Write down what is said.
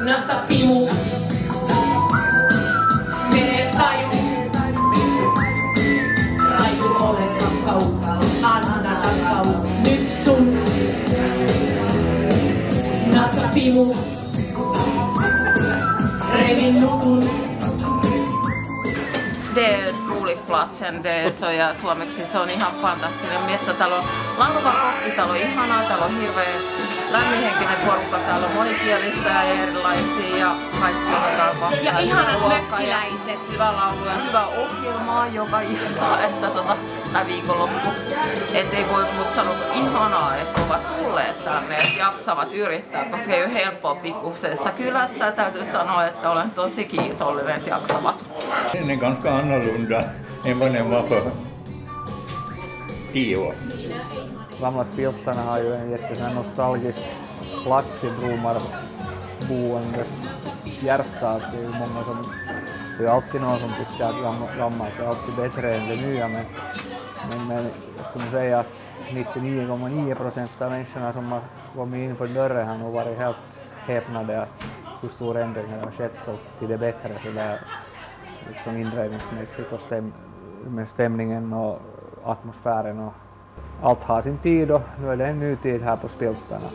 Suunnasta pimu. Mene taju. Raju ole rakkaus. Anna rakkaus. Nyt sun. Nasta pimu. Revin nutun. Platsen ja suomeksi se on ihan fantastinen mesta. Täällä on lankuva kokki, täällä on ihanaa, täällä on hirveän lämminhenkinen porukka, täällä on monikielistä ja erilaisia ja kaikki otetaan vastaan. Ja ihanat mökkiläiset. Hyvä laulu ja hyvä ohjelmaa joka ilta, että tää viikonloppu. Et ei voi muuta sanoa ihanaa, että ovat tulleet tänne ja jaksavat yrittää, koska ei ole helppoa pikkuisessa kylässä. Täytyy sanoa, että olen tosi kiitollinen, että jaksavat. Den är ganska annorlunda än vad den var för 10 år. Gamla Spiltana har ju en jättesån nostalgisk plats i Bromarboendes hjärta. Det är ju många som, det är alltid någon som tycker att gammalt är alltid bättre än det nya, men jag skulle säga att 99,9% av människorna som har kommit in för dörren har nog varit helt häpnade att hur stor ändring har skett och till det bättre så där liksom inredningsmässigt och med stämningen och atmosfären och allt har sin tid och nu är det en ny tid här på Spiltana.